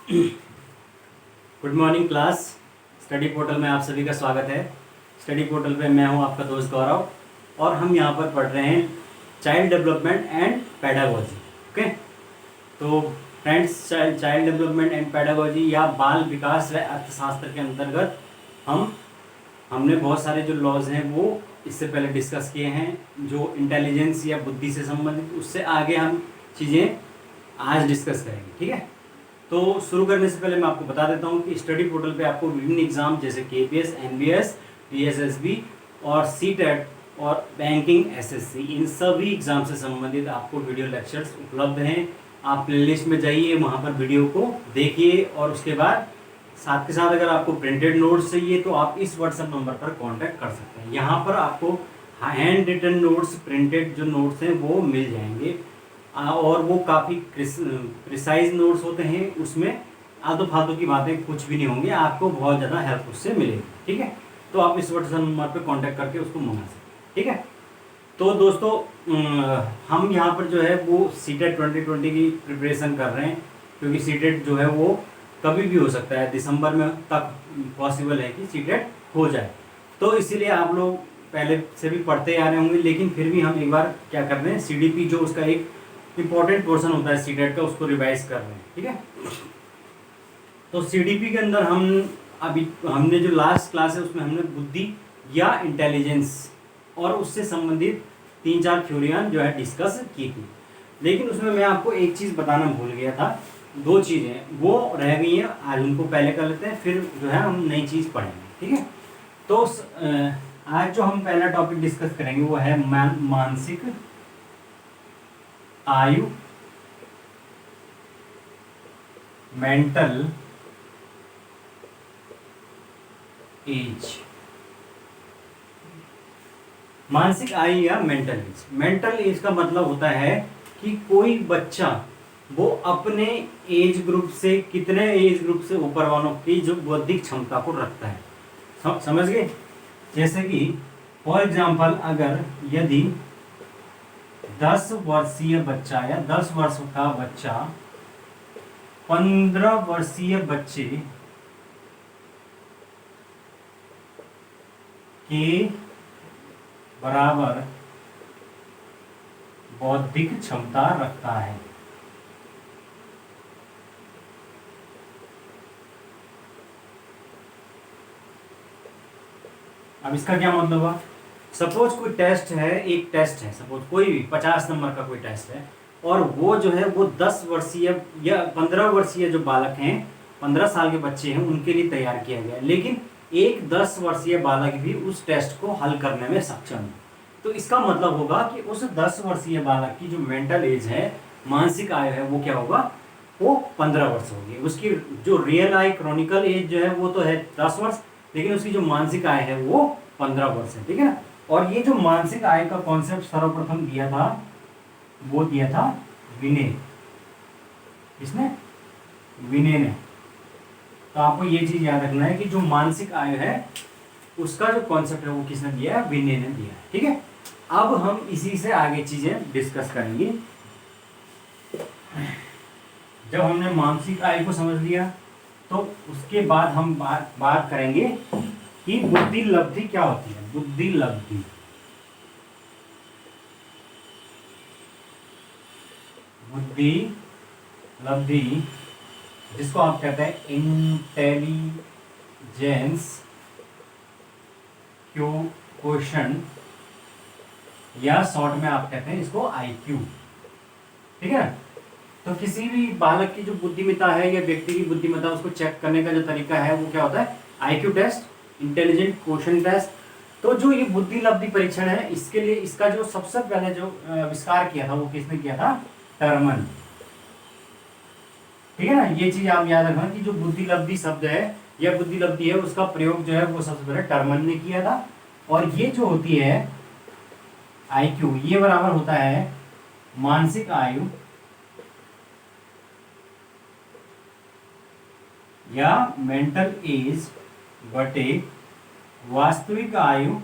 Good morning class. Study portal में आप सभी का स्वागत है। स्टडी पोर्टल पे मैं हूं आपका दोस्त गौरव और हम यहां पर पढ़ रहे हैं child development and pedagogy. Okay, तो friends, child development and pedagogy या बाल विकास व अर्थशास्त्र के अंतर्गत हमने बहुत सारे जो लॉज हैं वो इससे पहले डिस्कस किए हैं, जो इंटेलिजेंस या बुद्धि से संबंधित। उससे आगे हम चीज़ें आज डिस्कस करेंगे, ठीक है। तो शुरू करने से पहले मैं आपको बता देता हूँ कि स्टडी पोर्टल पे आपको विभिन्न एग्जाम जैसे केपीएस, एनबीएस, डीएसएसबी और सीटेट और बैंकिंग, एसएससी, इन सभी एग्जाम से संबंधित आपको वीडियो लेक्चर्स उपलब्ध हैं। आप प्लेलिस्ट में जाइए, वहाँ पर वीडियो को देखिए और उसके बाद साथ के साथ अगर आपको प्रिंटेड नोट्स चाहिए तो आप इस व्हाट्सएप नंबर पर कॉन्टैक्ट कर सकते हैं। यहाँ पर आपको हैंड रिटन नोट्स, प्रिंटेड जो नोट्स हैं वो मिल जाएंगे और वो काफ़ी प्रिसाइज नोट्स होते हैं। उसमें आलतू फालतू की बातें कुछ भी नहीं होंगी, आपको बहुत ज़्यादा हेल्प उससे मिलेगी, ठीक है। तो आप इस व्हाट्सएप नंबर पर कांटेक्ट करके उसको मंगा सकते, ठीक है। तो दोस्तों, हम यहाँ पर जो है वो सीटेट 2020 की प्रिपरेशन कर रहे हैं, क्योंकि सीटेट जो है वो कभी भी हो सकता है, दिसंबर में तक पॉसिबल है कि सीटेट हो जाए। तो इसीलिए आप लोग पहले से भी पढ़ते आ रहे होंगे, लेकिन फिर भी हम एक बार क्या कर रहे हैं, सीडीपी जो उसका एक इंपॉर्टेंट पोर्शन होता है सीटेट का, उसको रिवाइज कर रहे हैं, ठीक है। तो सीडीपी के अंदर हमने जो लास्ट क्लास है उसमें हमने बुद्धि या इंटेलिजेंस और उससे संबंधित 3-4 थ्योरियां जो है डिस्कस की थी। लेकिन उसमें मैं आपको एक चीज़ बताना भूल गया था, 2 चीज़ें वो रह गई हैं, आज उनको पहले कर लेते हैं, फिर जो है हम नई चीज़ पढ़ेंगे, ठीक है। तो आज जो हम पहला टॉपिक डिस्कस करेंगे वो है मानसिक आयु, मेंटल एज। मानसिक आयु या मेंटल एज। मेंटल एज का मतलब होता है कि कोई बच्चा वो अपने एज ग्रुप से, कितने एज ग्रुप से ऊपर वालों की जो बौद्धिक क्षमता को रखता है। समझ गए? जैसे कि फॉर एग्जाम्पल, अगर यदि 10 वर्षीय बच्चा या 10 वर्ष का बच्चा 15 वर्षीय बच्चे के बराबर बौद्धिक क्षमता रखता है, अब इसका क्या मतलब हुआ? सपोज कोई टेस्ट है, एक टेस्ट है, सपोज कोई भी 50 नंबर का कोई टेस्ट है, और वो जो है वो 10 वर्षीय या 15 वर्षीय जो बालक हैं, 15 साल के बच्चे हैं, उनके लिए तैयार किया गया है। लेकिन एक 10 वर्षीय बालक भी उस टेस्ट को हल करने में सक्षम है। तो इसका मतलब होगा कि उस 10 वर्षीय बालक की जो मेंटल एज है, मानसिक आयु है, वो क्या होगा? वो 15 वर्ष होगी। उसकी जो रियल आई क्रॉनिकल एज जो है वो तो है 10 वर्ष, लेकिन उसकी जो मानसिक आय है वो 15 वर्ष है, ठीक है ना। और ये जो मानसिक आय का कॉन्सेप्ट सर्वप्रथम दिया था वो दिया था विनय। किसने? विनय ने। तो आपको ये चीज याद रखना है कि जो मानसिक आय है उसका जो कॉन्सेप्ट है वो किसने दिया है? विनय ने दिया है, ठीक है। अब हम इसी से आगे चीजें डिस्कस करेंगे। जब हमने मानसिक आय को समझ लिया तो उसके बाद हम बात करेंगे कि बुद्धि लब्धि क्या होती है। बुद्धि लब्धि, बुद्धि लब्धि जिसको आप कहते हैं इंटेलिजेंस क्वोशंट, या शॉर्ट में आप कहते हैं इसको आईक्यू, ठीक है। तो किसी भी बालक की जो बुद्धिमत्ता है या व्यक्ति की बुद्धिमत्ता, उसको चेक करने का जो तरीका है वो क्या होता है? IQ test, intelligent quotient test. तो जो ये बुद्धि लब्धि परीक्षण है, इसके लिए इसका जो सबसे पहले जो आविष्कार किया था वो किसने किया था? टर्मन, ठीक है ना। ये चीज आप याद रखना कि जो बुद्धि लब्धि शब्द है या बुद्धि लब्धि है, उसका प्रयोग जो है वो सबसे पहले टर्मन ने किया था। और ये जो होती है आईक्यू, ये बराबर होता है मानसिक आयु या मेंटल एज बटे वास्तविक आयु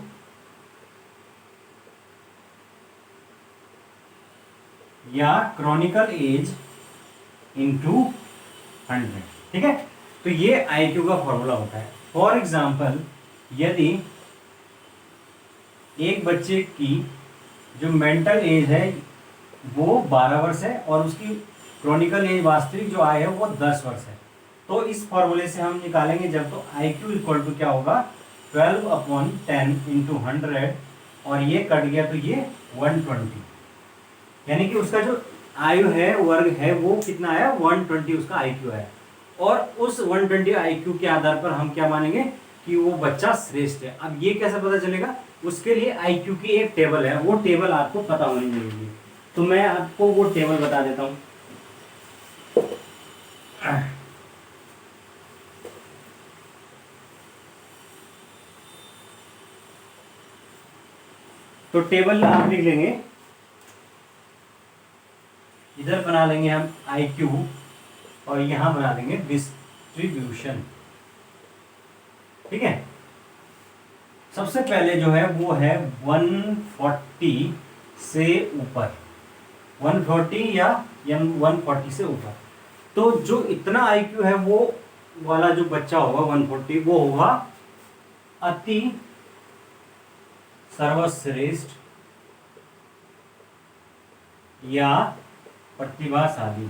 या क्रॉनिकल एज इंटू 100, ठीक है। तो ये आईक्यू का फॉर्मूला होता है। फॉर एग्जाम्पल, यदि एक बच्चे की जो मेंटल एज है वो 12 वर्ष है और उसकी क्रॉनिकल एज वास्तविक जो आय है वो 10 वर्ष है, तो इस फॉर्मूले से हम निकालेंगे जब, तो IQ इक्वल टू क्या होगा, 12/10 इंटू 100, और ये कट गया तो ये 120, यानी कि उसका जो आयु है, वर्ग है, वो कितना आया, 120 उसका IQ है। और उस 120 IQ के आधार पर हम क्या मानेंगे कि वो बच्चा श्रेष्ठ है। अब ये कैसे पता चलेगा, उसके लिए IQ की एक टेबल है, वो टेबल आपको पता होनी जरूरी है। तो मैं आपको वो टेबल बता देता हूँ। तो टेबल आप लिख लेंगे, इधर बना लेंगे हम IQ और यहां बना देंगे डिस्ट्रीब्यूशन। ठीक है। सबसे पहले जो है वो है 140 से ऊपर, 140 या 140 से ऊपर। तो जो इतना IQ है वो वाला जो बच्चा होगा 140, वो होगा अति सर्वश्रेष्ठ या प्रतिभाशाली।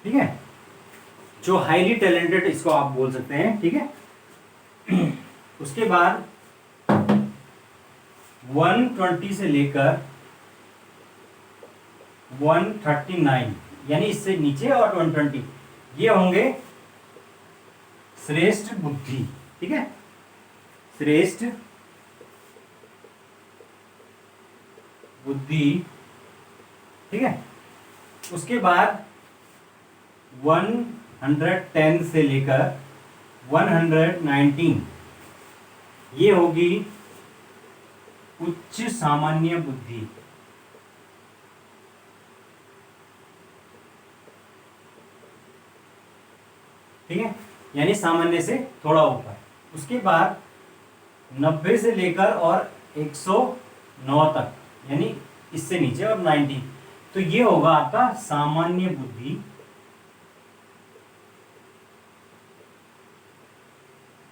ठीक है, जो हाईली टैलेंटेड इसको आप बोल सकते हैं। ठीक है। उसके बाद 120 से लेकर 139, यानी इससे नीचे, और 120, ये होंगे श्रेष्ठ बुद्धि। ठीक है, श्रेष्ठ बुद्धि। ठीक है। उसके बाद 110 से लेकर 119, ये होगी उच्च सामान्य बुद्धि। ठीक है, यानी सामान्य से थोड़ा ऊपर। उसके बाद 90 से लेकर और 109 तक, यानी इससे नीचे, और 90, तो ये होगा आपका सामान्य बुद्धि।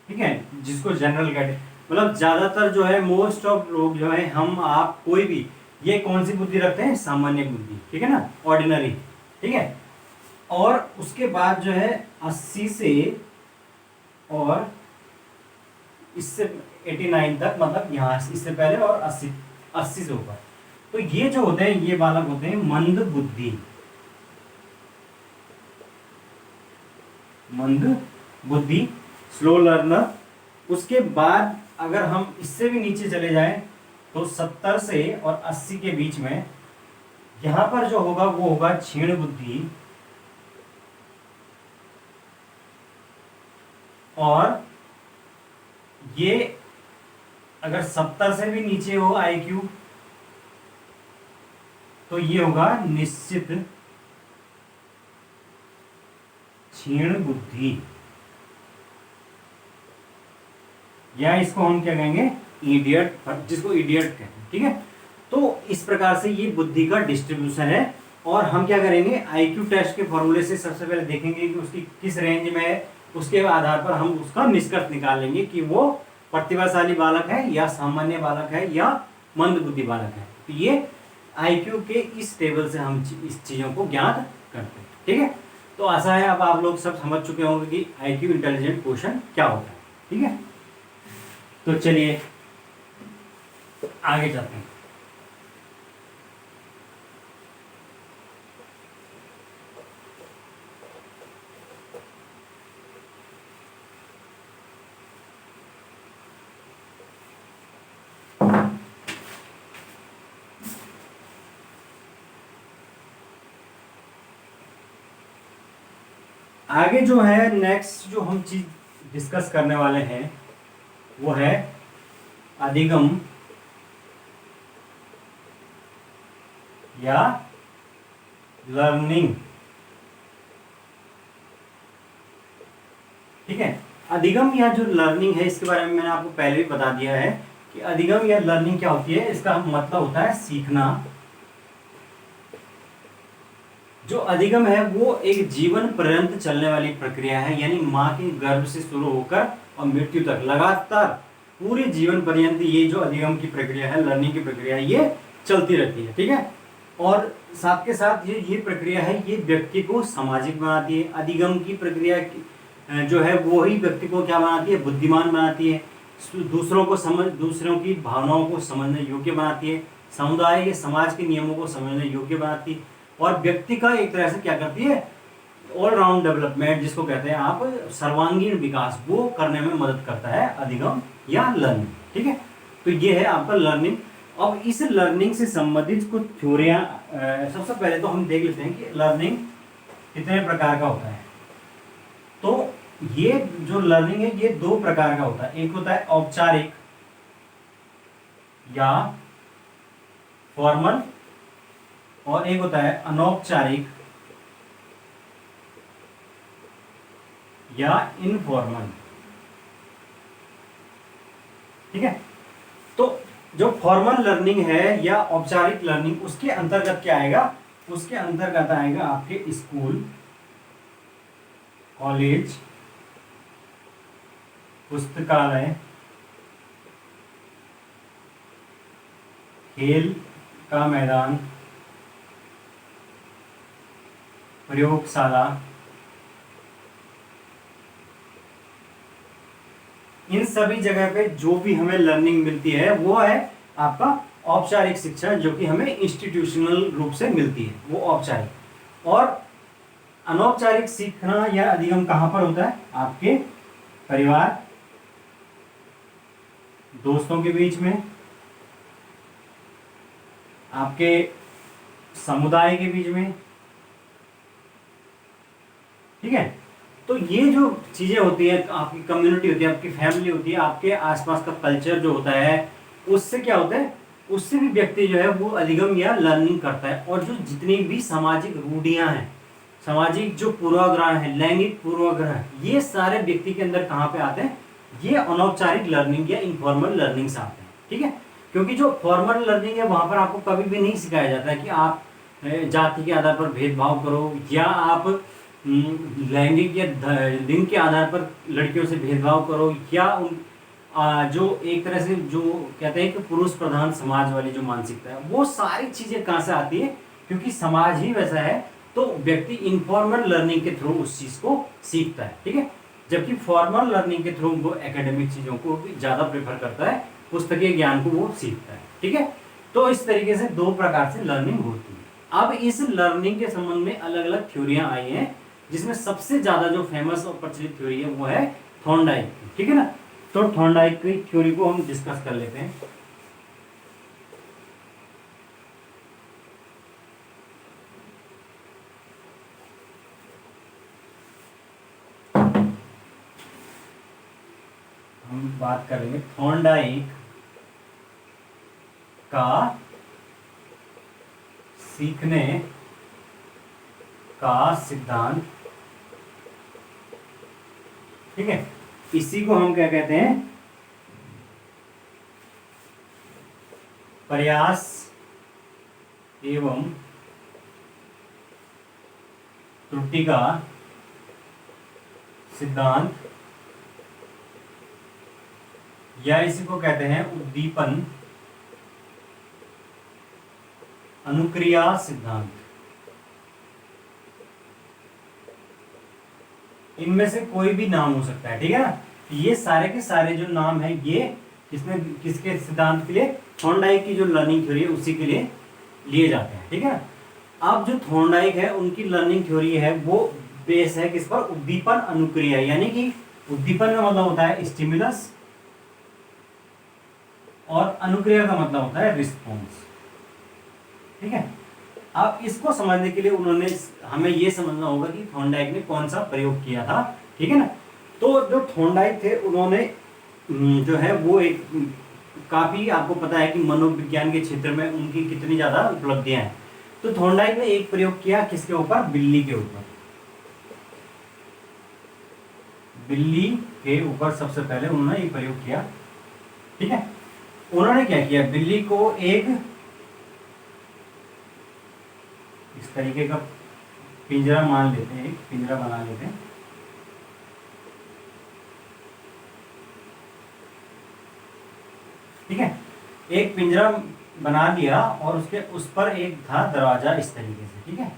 ठीक है, जिसको जनरल कहते हैं, मतलब ज्यादातर जो है, मोस्ट ऑफ लोग जो है, हम आप कोई भी, ये कौन सी बुद्धि रखते हैं, सामान्य बुद्धि। ठीक है ना, ऑर्डिनरी। ठीक है। और उसके बाद जो है 80 से और इससे 89 तक, मतलब यहाँ इससे पहले, और 80 से ऊपर, तो ये जो होते हैं, ये बालक होते हैं मंद बुद्धि। मंद बुद्धि, स्लो लर्नर। उसके बाद अगर हम इससे भी नीचे चले जाएं, तो 70 से और 80 के बीच में, यहां पर जो होगा वो होगा क्षीण बुद्धि। और ये अगर 70 से भी नीचे हो IQ, तो ये होगा निश्चित क्षीण बुद्धि, या इसको हम क्या कहेंगे, इडियट, जिसको इडियट कहते हैं। ठीक है। तो इस प्रकार से ये बुद्धि का डिस्ट्रीब्यूशन है। और हम क्या करेंगे, IQ टेस्ट के फॉर्मूले से सबसे पहले देखेंगे कि उसकी किस रेंज में है, उसके आधार पर हम उसका निष्कर्ष निकाल लेंगे कि वो प्रतिभाशाली बालक है, या सामान्य बालक है, या मंद बुद्धि बालक है। तो ये IQ के इस टेबल से हम इस चीजों को ज्ञात करते हैं। ठीक है। तो आशा है अब आप लोग सब समझ चुके होंगे कि IQ इंटेलिजेंट क्वेश्चन क्या होता है। ठीक है, तो चलिए आगे चलते हैं। आगे जो है, नेक्स्ट जो हम चीज डिस्कस करने वाले हैं वो है अधिगम या लर्निंग। ठीक है, अधिगम या जो लर्निंग है, इसके बारे में मैंने आपको पहले भी बता दिया है कि अधिगम या लर्निंग क्या होती है। इसका मतलब होता है सीखना जो अधिगम है वो एक जीवन पर्यंत चलने वाली प्रक्रिया है, यानी माँ के गर्भ से शुरू होकर और मृत्यु तक लगातार पूरे जीवन पर्यंत ये जो अधिगम की प्रक्रिया है, लर्निंग की प्रक्रिया है, ये चलती रहती है। ठीक है, और साथ के साथ ये प्रक्रिया है, ये व्यक्ति को सामाजिक बनाती है। अधिगम की प्रक्रिया जो है वो ही व्यक्ति को क्या बनाती है, बुद्धिमान बनाती है, दूसरों को समझ, दूसरों की भावनाओं को समझने योग्य बनाती है, समुदाय के समाज के नियमों को समझने योग्य बनाती है, और व्यक्ति का एक तरह से क्या करती है, ऑलराउंड डेवलपमेंट जिसको कहते हैं आप, सर्वांगीण विकास, वो करने में मदद करता है अधिगम या लर्निंग। ठीक है, तो ये है आपका लर्निंग। अब इस लर्निंग से संबंधित कुछ थ्योरियाँ, सबसे पहले तो हम देख लेते हैं कि लर्निंग कितने प्रकार का होता है। तो ये जो लर्निंग है ये दो प्रकार का होता है, एक होता है औपचारिक या फॉर्मल, और एक होता है अनौपचारिक या इनफॉर्मल। ठीक है, तो जो फॉर्मल लर्निंग है या औपचारिक लर्निंग, उसके अंतर्गत क्या आएगा, उसके अंतर्गत आएगा आपके स्कूल, कॉलेज, पुस्तकालय, खेल का मैदान, प्रयोगशाला, इन सभी जगह पे जो भी हमें लर्निंग मिलती है वो है आपका औपचारिक शिक्षा, जो कि हमें इंस्टीट्यूशनल रूप से मिलती है, वो औपचारिक। और अनौपचारिक सीखना या अधिगम कहाँ पर होता है, आपके परिवार, दोस्तों के बीच में, आपके समुदाय के बीच में। ठीक है, तो ये जो चीजें होती है, आपकी कम्युनिटी होती है, आपकी फैमिली होती है, आपके आसपास का कल्चर जो होता है, उससे क्या होता है, उससे भी व्यक्ति जो है वो अधिगम या लर्निंग करता है। और जो जितनी भी सामाजिक रूढ़ियां हैं, सामाजिक जो पूर्वाग्रह है, लैंगिक पूर्वाग्रह, ये सारे व्यक्ति के अंदर कहाँ पे आते हैं, ये अनौपचारिक लर्निंग या इनफॉर्मल लर्निंग से आते हैं। ठीक है, क्योंकि जो फॉर्मल लर्निंग है वहां पर आपको कभी भी नहीं सिखाया जाता है कि आप जाति के आधार पर भेदभाव करो, या आप लैंगिक या लिंग के आधार पर लड़कियों से भेदभाव करो, या जो एक तरह से जो कहते हैं कि पुरुष प्रधान समाज वाली जो मानसिकता है, वो सारी चीजें कहाँ से आती है, क्योंकि समाज ही वैसा है। तो व्यक्ति इनफॉर्मल लर्निंग के थ्रू उस चीज को सीखता है। ठीक है, जबकि फॉर्मल लर्निंग के थ्रू वो एकेडमिक चीजों को भी ज्यादा प्रेफर करता है, पुस्तकीय ज्ञान को वो सीखता है। ठीक है, तो इस तरीके से दो प्रकार से लर्निंग होती है। अब इस लर्निंग के संबंध में अलग अलग थ्योरियां आई हैं, जिसमें सबसे ज्यादा जो फेमस और प्रचलित थ्योरी है वो है थॉर्नडाइक। ठीक है ना, तो थॉर्नडाइक की थ्योरी को हम डिस्कस कर लेते हैं। हम बात करेंगे थॉर्नडाइक का सीखने का सिद्धांत। ठीक है, इसी को हम क्या कहते हैं, प्रयास एवं त्रुटि का सिद्धांत, या इसी को कहते हैं उद्दीपन अनुक्रिया सिद्धांत। इनमें से कोई भी नाम हो सकता है। ठीक है ना, ये सारे के सारे जो नाम है ये किसके सिद्धांत के लिए, थॉर्नडाइक की जो लर्निंग थ्योरी है उसी के लिए लिए जाते हैं। ठीक है, अब जो थॉर्नडाइक है उनकी लर्निंग थ्योरी है वो बेस है किस पर, उद्दीपन अनुक्रिया, यानी कि उद्दीपन का मतलब होता है स्टिमुलस और अनुक्रिया का मतलब होता है रिस्पॉन्स। ठीक है, अब इसको समझने के लिए उन्होंने हमें ये समझना होगा कि थॉर्नडाइक ने कौन सा प्रयोग किया था। ठीक है ना, तो जो थॉर्नडाइक थे उन्होंने जो है वो एक काफी, आपको पता है कि मनोविज्ञान के क्षेत्र में उनकी कितनी ज्यादा उपलब्धियां हैं। तो थॉर्नडाइक ने एक प्रयोग किया किसके ऊपर, बिल्ली के ऊपर। बिल्ली के ऊपर सबसे पहले उन्होंने एक प्रयोग किया। ठीक है, उन्होंने क्या किया, बिल्ली को एक इस तरीके का पिंजरा मान लेते हैं, एक पिंजरा बना लेते हैं। ठीक है, एक पिंजरा बना दिया और उसके उस पर एक था दरवाजा इस तरीके से। ठीक है,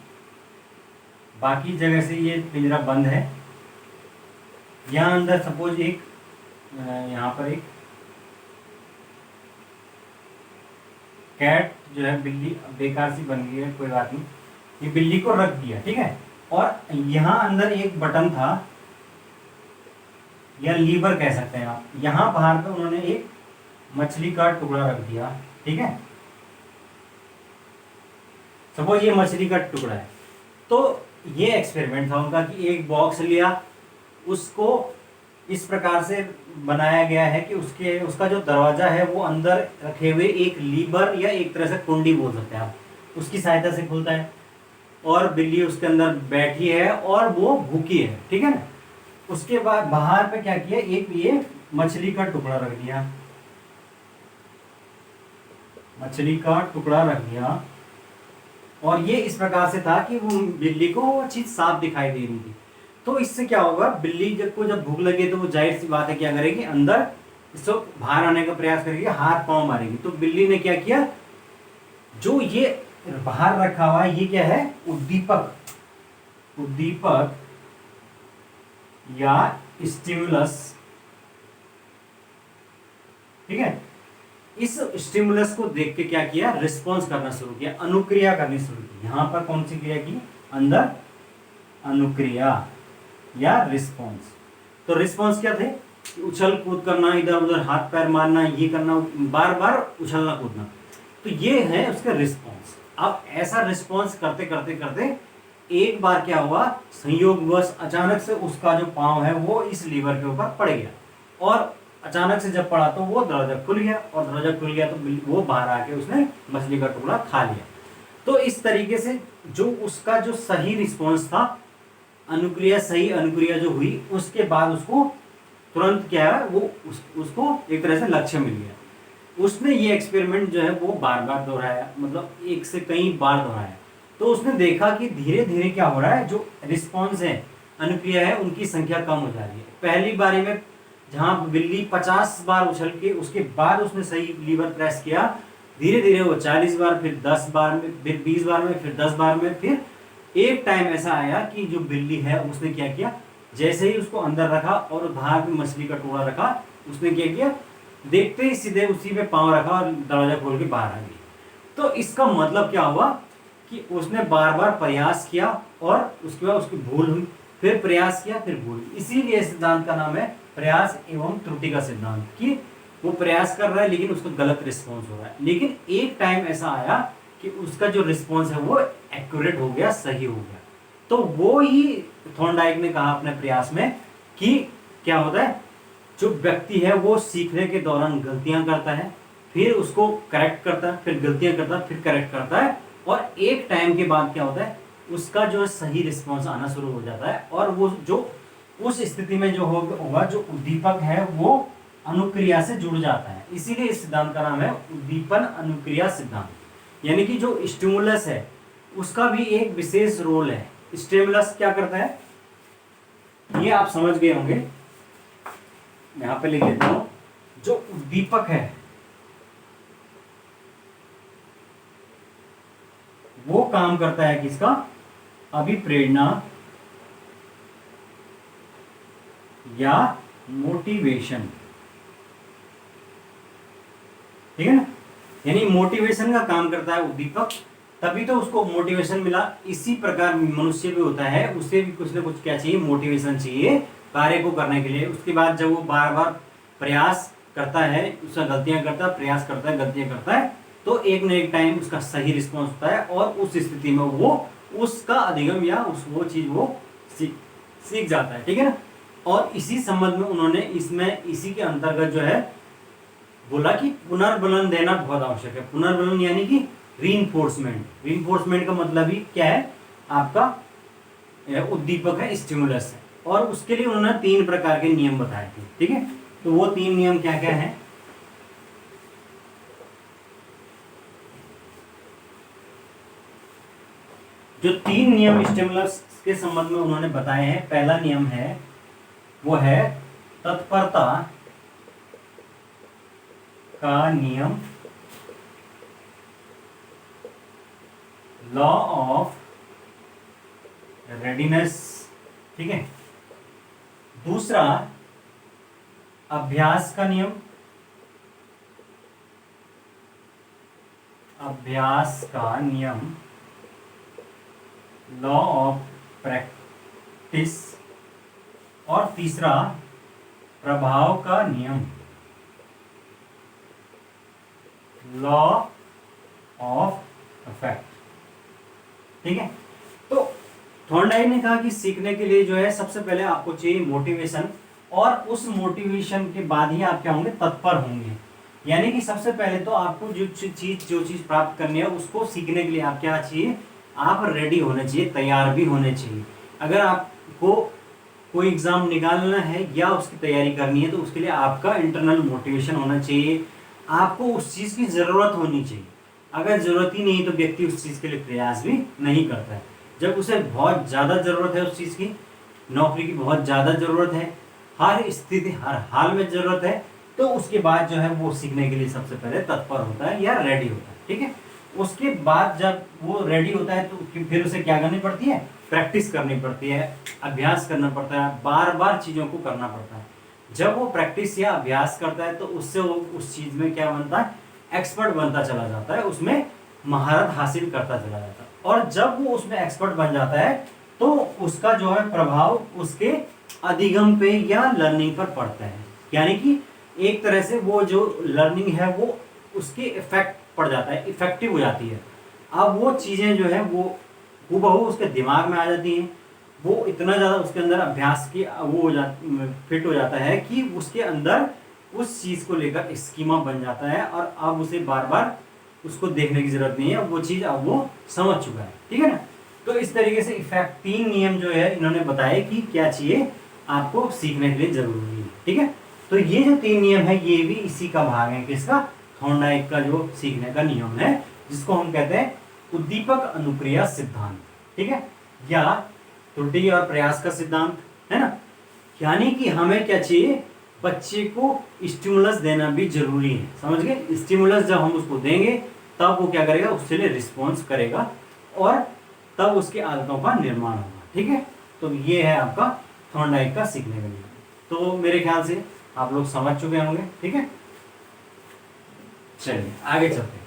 बाकी जगह से ये पिंजरा बंद है। यहाँ अंदर सपोज एक यहाँ पर एक कैट जो है, बिल्ली बेकार सी बन गई है, कोई बात नहीं, ये बिल्ली को रख दिया। ठीक है, और यहाँ अंदर एक बटन था या लीवर कह सकते हैं आप। यहाँ बाहर पे उन्होंने एक मछली का टुकड़ा रख दिया। ठीक है, सपोज ये मछली का टुकड़ा है, तो ये एक्सपेरिमेंट था उनका कि एक बॉक्स लिया, उसको इस प्रकार से बनाया गया है कि उसका जो दरवाजा है वो अंदर रखे हुए एक लीवर या एक तरह से कुंडी बोल सकते हैं आप, उसकी सहायता से खुलता है, और बिल्ली उसके अंदर बैठी है और वो भूखी है। ठीक है ना, उसके बाद बाहर पे क्या किया, एक ये मछली का टुकड़ा रख दिया, मछली का टुकड़ा रख दिया, और ये इस प्रकार से था कि वो बिल्ली को वो चीज साफ दिखाई दे रही थी। तो इससे क्या होगा, बिल्ली जब भूख लगे तो वो जाहिर सी बात है क्या करेगी, अंदर इसको बाहर आने का प्रयास करेगी, हाथ पांव मारेगी। तो बिल्ली ने क्या किया, जो ये बाहर रखा हुआ है ये क्या है, उद्दीपक, उद्दीपक या स्टिमुलस। ठीक है, इस स्टिमुलस को देख के क्या किया, रिस्पॉन्स करना शुरू किया, अनुक्रिया करनी शुरू की। यहां पर कौन सी क्रिया की, अंदर अनुक्रिया या रिस्पॉन्स। तो रिस्पॉन्स क्या थे, उछल कूद करना, इधर उधर हाथ पैर मारना, ये करना, बार बार उछलना कूदना, तो ये है उसका रिस्पॉन्स। अब ऐसा रिस्पॉन्स करते करते करते एक बार क्या हुआ, संयोगवश अचानक से उसका जो पांव है वो इस लीवर के ऊपर पड़ गया, और अचानक से जब पड़ा तो वो दरवाजा खुल गया, और दरवाजा खुल गया तो वो बाहर आके उसने मछली का टुकड़ा खा लिया। तो इस तरीके से जो उसका जो सही रिस्पॉन्स था, अनुक्रिया, सही अनुक्रिया जो हुई, उसके बाद उसको तुरंत क्या है वो उसको एक तरह से लक्ष्य मिल गया। उसने ये एक्सपेरिमेंट जो है वो बार बार दोहराया, मतलब एक से कई बार दोहराया। तो उसने देखा कि धीरे धीरे क्या हो रहा है, जो रिस्पॉन्स है, अनुक्रिया है, उनकी संख्या कम हो जा रही है। पहली बारी में जहां बिल्ली 50 बार उछल के उसके बाद उसने सही लीवर प्रेस किया, धीरे धीरे वो 40 बार, फिर 10 बार में, फिर 20 बार में, फिर 10 बार में, फिर एक टाइम ऐसा आया कि जो बिल्ली है उसने क्या किया, जैसे ही उसको अंदर रखा और बाहर में मछली का टुकड़ा रखा, उसने क्या किया, देखते ही सीधे उसी पे पांव रखा और दरवाजा खोल के बाहर आ गई। तो इसका मतलब क्या हुआ कि उसने बार बार प्रयास किया और उसके बाद उसकी भूल हुई, फिर प्रयास किया, फिर भूल। इसीलिए सिद्धांत का नाम है प्रयास एवं त्रुटि का सिद्धांत, कि वो प्रयास कर रहा है लेकिन उसका गलत रिस्पॉन्स हो रहा है। लेकिन एक टाइम ऐसा आया कि उसका जो रिस्पॉन्स है वो एक्यूरेट हो गया, सही हो गया। तो वो ही थॉर्नडाइक ने कहा अपने प्रयास में कि क्या होता है, जो व्यक्ति है वो सीखने के दौरान गलतियां करता है, फिर उसको करेक्ट करता है, फिर गलतियां करता है, फिर करेक्ट करता है, और एक टाइम के बाद क्या होता है, उसका जो सही रिस्पॉन्स आना शुरू हो जाता है, और वो जो उस स्थिति में जो होगा, जो उद्दीपक है वो अनुक्रिया से जुड़ जाता है। इसीलिए इस सिद्धांत का नाम है उद्दीपन अनुक्रिया सिद्धांत। यानी कि जो स्टिमुलस है उसका भी एक विशेष रोल है। स्टिमुलस क्या करता है, ये आप समझ गए होंगे, यहां पे लिख लेता हूं। जो उद्दीपक है वो काम करता है किसका, अभिप्रेरणा या मोटिवेशन। ठीक है ना, यानी मोटिवेशन का काम करता है उद्दीपक, तभी तो उसको मोटिवेशन मिला। इसी प्रकार मनुष्य भी होता है, उसे भी कुछ ना कुछ क्या चाहिए, मोटिवेशन चाहिए कार्य को करने के लिए। उसके बाद जब वो बार बार प्रयास करता है, उसका गलतियां करता है, प्रयास करता है, गलतियां करता है, तो एक न एक टाइम उसका सही रिस्पॉन्स होता है, और उस स्थिति में वो उसका अधिगम या वो चीज वो सीख जाता है। ठीक है ना, और इसी संबंध में उन्होंने इसमें इसी के अंतर्गत जो है बोला कि पुनर्बलन देना बहुत आवश्यक है। पुनर्बलन यानी कि रीइंफोर्समेंट। रीइंफोर्समेंट का मतलब ही क्या है, आपका उद्दीपक है, स्टिमुलस है, और उसके लिए उन्होंने 3 प्रकार के नियम बताए थे। ठीक है, तो वो 3 नियम क्या क्या है, जो 3 नियम स्टिमुलस के संबंध में उन्होंने बताए हैं, पहला नियम है वो है तत्परता का नियम, लॉ ऑफ रेडीनेस, ठीक है। दूसरा अभ्यास का नियम, अभ्यास का नियम, लॉ ऑफ प्रैक्टिस। और तीसरा प्रभाव का नियम, लॉ ऑफ इफेक्ट, ठीक है। तो थॉर्नडाइक ने कहा कि सीखने के लिए जो है सबसे पहले आपको चाहिए मोटिवेशन, और उस मोटिवेशन के बाद ही आप क्या होंगे, तत्पर होंगे। यानी कि सबसे पहले तो आपको जो चीज प्राप्त करनी है उसको सीखने के लिए आप क्या चाहिए, आप रेडी होने चाहिए, तैयार भी होने चाहिए। अगर आपको कोई एग्जाम निकालना है या उसकी तैयारी करनी है तो उसके लिए आपका इंटरनल मोटिवेशन होना चाहिए, आपको उस चीज की जरूरत होनी चाहिए। अगर जरूरत ही नहीं तो व्यक्ति उस चीज के लिए प्रयास भी नहीं करता है। जब उसे बहुत ज्यादा जरूरत है उस चीज की, नौकरी की बहुत ज्यादा जरूरत है, हर स्थिति हर हाल में जरूरत है, तो उसके बाद जो है वो सीखने के लिए सबसे पहले तत्पर होता है या रेडी होता है, ठीक है। उसके बाद जब वो रेडी होता है तो फिर उसे क्या करनी पड़ती है, प्रैक्टिस करनी पड़ती है, अभ्यास करना पड़ता है, बार बार चीजों को करना पड़ता है। जब वो प्रैक्टिस या अभ्यास करता है तो उससे वो उस चीज में क्या बनता है, एक्सपर्ट बनता चला जाता है, उसमें महारत हासिल करता चला जाता है। और जब वो उसमें एक्सपर्ट बन जाता है तो उसका जो है प्रभाव उसके अधिगम पे या लर्निंग पर पड़ता है। यानी कि एक तरह से वो जो लर्निंग है वो उसके इफेक्ट पड़ जाता है, इफेक्टिव हो जाती है। अब वो चीज़ें जो है वो हूबहू उसके दिमाग में आ जाती हैं, वो इतना ज़्यादा उसके अंदर अभ्यास की वो हो फिट हो जाता है कि उसके अंदर उस चीज़ को लेकर स्कीमा बन जाता है, और अब उसे बार बार उसको देखने की जरूरत नहीं है, वो चीज़ अब वो समझ चुका है, ठीक है ना। तो इस तरीके से इफेक्ट 3 नियम जो है इन्होंने बताया कि क्या चाहिए आपको सीखने के लिए जरूरी है, ठीक है। तो ये जो 3 नियम है ये भी इसी का भाग है, किसका, थॉर्नडाइक का जो सीखने का नियम है, जिसको हम कहते हैं उद्दीपक अनुक्रिया सिद्धांत, ठीक है, या त्रुटि और प्रयास का सिद्धांत, है ना। यानी कि हमें क्या चाहिए, बच्चे को स्टिमुलस देना भी जरूरी है, समझ गए। स्टिमुलस जब हम उसको देंगे तब वो क्या करेगा, उसके लिए रिस्पॉन्स करेगा और तब उसकी आदतों का निर्माण होगा, ठीक है। तो ये है आपका थॉर्नडाइक का सीखने का नियम। तो मेरे ख्याल से आप लोग समझ चुके होंगे, ठीक है। चलिए आगे चलते हैं।